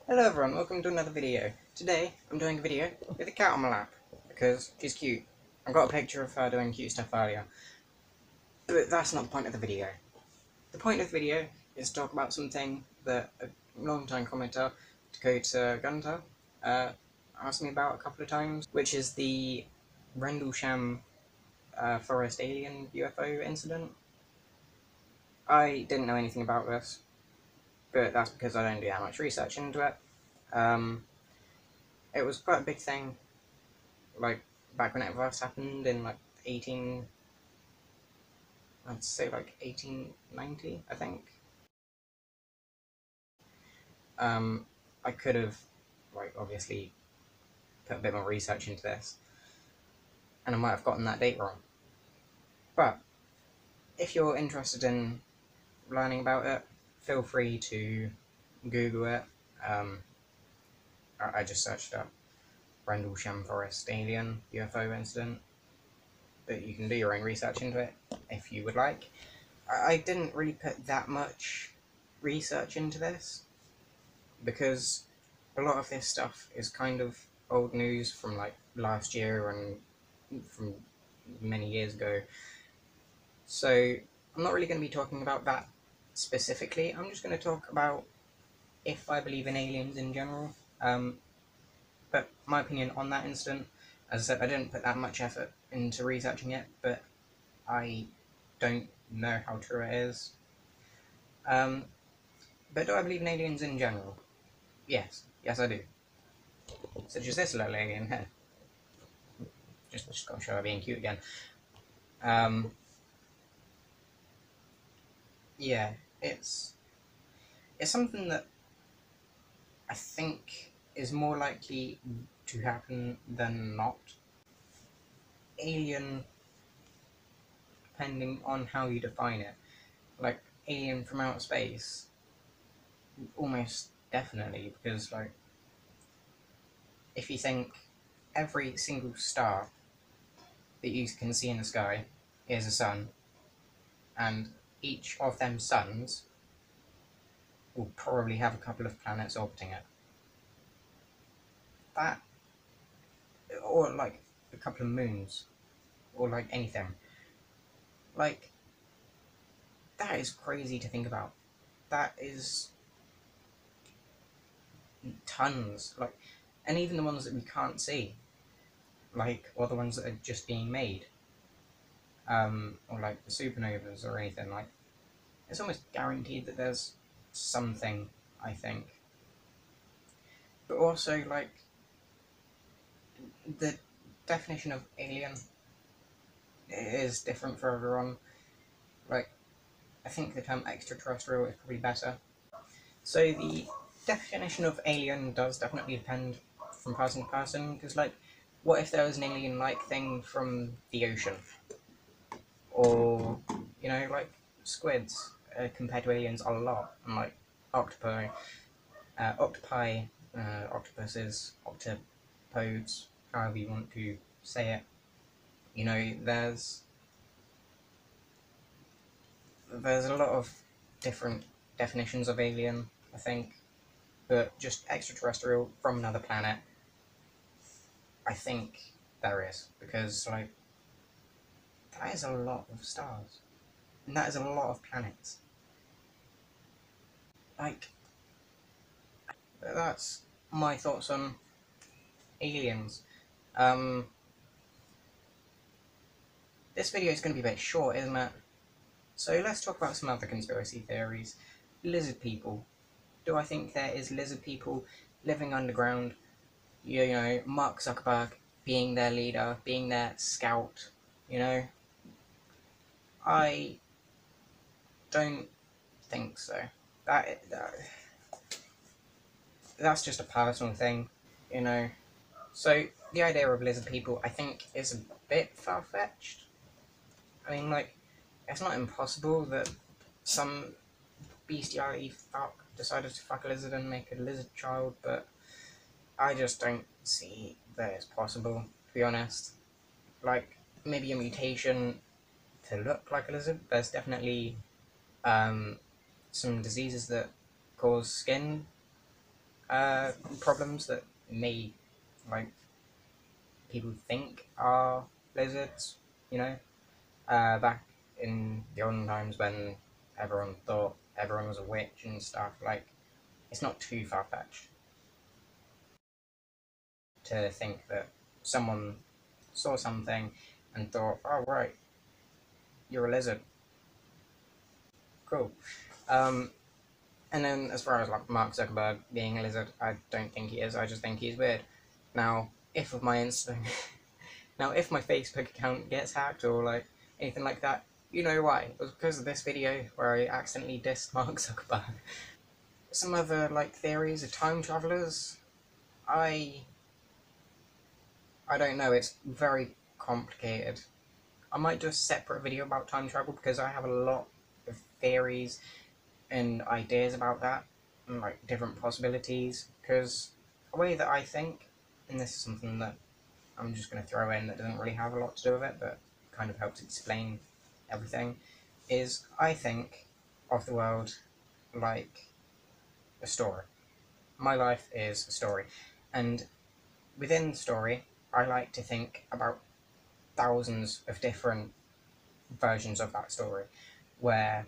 Hello everyone, welcome to another video. Today, I'm doing a video with a cat on my lap, because she's cute. I got a picture of her doing cute stuff earlier. But that's not the point of the video. The point of the video is to talk about something that a long-time commenter, Dakota Gunter, asked me about a couple of times, which is the Rendlesham Forest Alien UFO incident. I didn't know anything about this, but that's because I don't do that much research into it. It was quite a big thing, like, back when it first happened in, like, I'd say, like, 1890, I think. I could have, like, obviously put a bit more research into this, and I might have gotten that date wrong. But, if you're interested in learning about it, feel free to Google it. I just searched up Rendlesham Forest Alien UFO incident, but you can do your own research into it if you would like. I didn't really put that much research into this, because a lot of this stuff is kind of old news from like last year and from many years ago. So I'm not really going to be talking about that specifically. I'm just going to talk about if I believe in aliens in general. But my opinion on that incident, as I said, I didn't put that much effort into researching it, but I don't know how true it is. But do I believe in aliens in general? Yes. Yes, I do. Such as this little alien here. Just got to show her being cute again. Yeah, it's something that I think is more likely to happen than not. Alien, depending on how you define it. Like, alien from outer space, almost definitely, because, like, if you think every single star that you can see in the sky is a sun, and each of them suns will probably have a couple of planets orbiting it. That, or like a couple of moons, or like anything. Like, that is crazy to think about. That is tons. Like, and even the ones that we can't see, like, or the ones that are just being made, or like the supernovas or anything. Like, it's almost guaranteed that there's something, I think. But also, like, the definition of alien is different for everyone. Like, I think the term extraterrestrial is probably better. So the definition of alien does definitely depend from person to person, because, like, what if there was an alien-like thing from the ocean? Or, you know, like, squids compared to aliens a lot, and, like, octopi, octopuses, octopodes, however you want to say it. You know, there's a lot of different definitions of alien, I think, but just extraterrestrial from another planet, I think there is, because, like, that is a lot of stars, and that is a lot of planets. Like, that's my thoughts on aliens. This video is going to be a bit short, isn't it? So let's talk about some other conspiracy theories. Lizard people. Do I think there is lizard people living underground? You know, Mark Zuckerberg being their leader, being their scout, you know? I don't think so. That's just a personal thing, you know? So, the idea of lizard people, I think, is a bit far-fetched. I mean, like, it's not impossible that some bestiality fuck decided to fuck a lizard and make a lizard child, but I just don't see that it's possible, to be honest. Like, maybe a mutation to look like a lizard. There's definitely some diseases that cause skin problems that may, like, people think are lizards, you know? Back in the olden times when everyone thought everyone was a witch and stuff, like, it's not too far-fetched to think that someone saw something and thought, oh, right, you're a lizard. Cool. Um, and then as far as like Mark Zuckerberg being a lizard, I don't think he is. I just think he's weird. Now, if of my Insta, now if my Facebook account gets hacked or like anything like that, you know why? It was because of this video where I accidentally dissed Mark Zuckerberg. Some other like theories of time travelers, I I don't know. It's very complicated. I might do a separate video about time travel because I have a lot of theories and ideas about that and like different possibilities. Because the way that I think, and this is something that I'm just going to throw in that doesn't really have a lot to do with it, but kind of helps explain everything, is I think of the world like a story. My life is a story, and within the story, I like to think about thousands of different versions of that story, where,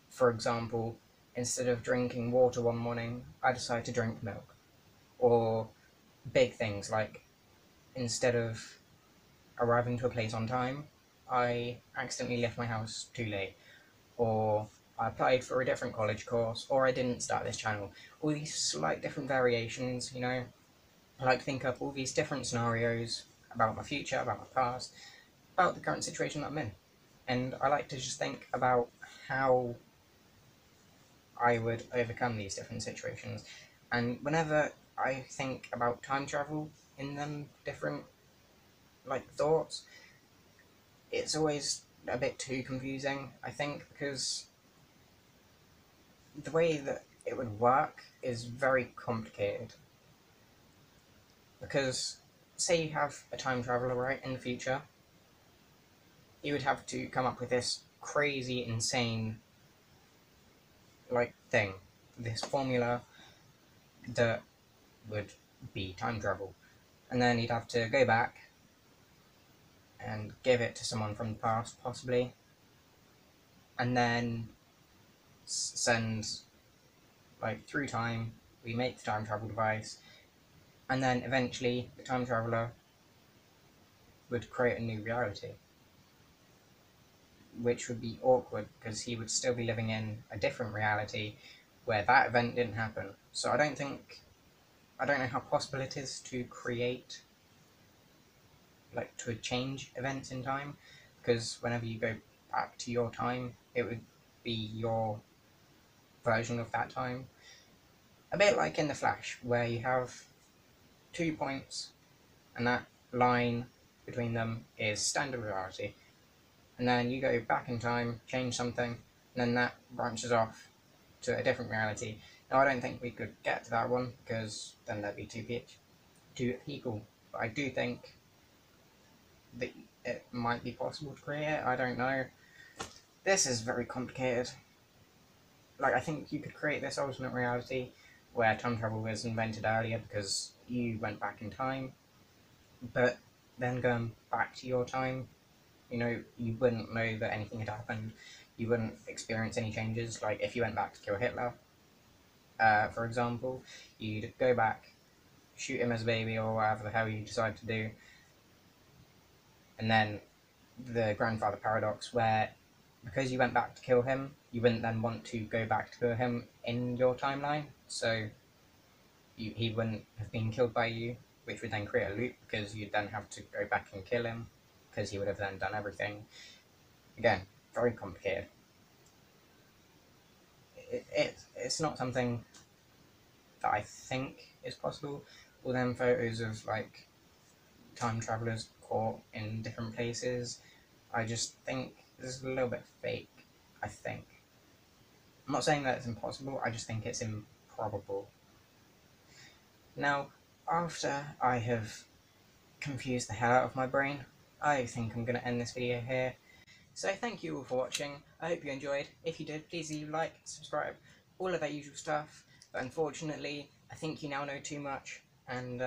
for example, instead of drinking water one morning, I decide to drink milk. Or big things like instead of arriving to a place on time, I accidentally left my house too late. Or I applied for a different college course, or I didn't start this channel. All these slight different variations, you know. I like to think up all these different scenarios about my future, about my past, about the current situation that I'm in. And I like to just think about how I would overcome these different situations. And whenever I think about time travel in them different like thoughts, it's always a bit too confusing, I think, because the way that it would work is very complicated. Because say you have a time traveler right in the future, you would have to come up with this crazy, insane like thing, this formula that would be time travel. And then you'd have to go back and give it to someone from the past, possibly, and then send, like, through time, we make the time travel device, and then eventually the time traveler would create a new reality, which would be awkward because he would still be living in a different reality where that event didn't happen. So I don't know how possible it is to create, like, to change events in time, because whenever you go back to your time, it would be your version of that time. A bit like in The Flash, where you have 2 points, and that line between them is standard reality. And then you go back in time, change something, and then that branches off to a different reality. Now, I don't think we could get to that one, because then there'd be two people. But I do think that it might be possible to create it. I don't know. This is very complicated. Like, I think you could create this alternate reality where time travel was invented earlier because you went back in time, but then going back to your time, you know, you wouldn't know that anything had happened. You wouldn't experience any changes. Like, if you went back to kill Hitler, for example, you'd go back, shoot him as a baby or whatever the hell you decide to do, and then the grandfather paradox, where because you went back to kill him, you wouldn't then want to go back to kill him in your timeline, so he wouldn't have been killed by you, which would then create a loop because you'd then have to go back and kill him because he would have then done everything. Again, very complicated. It's not something that I think is possible. All them photos of like time travelers caught in different places, I just think this is a little bit fake. I think. I'm not saying that it's impossible, I just think it's improbable. Now, after I have confused the hell out of my brain, I think I'm going to end this video here. So thank you all for watching, I hope you enjoyed. If you did, please leave a like, subscribe, all of that usual stuff. But unfortunately, I think you now know too much, and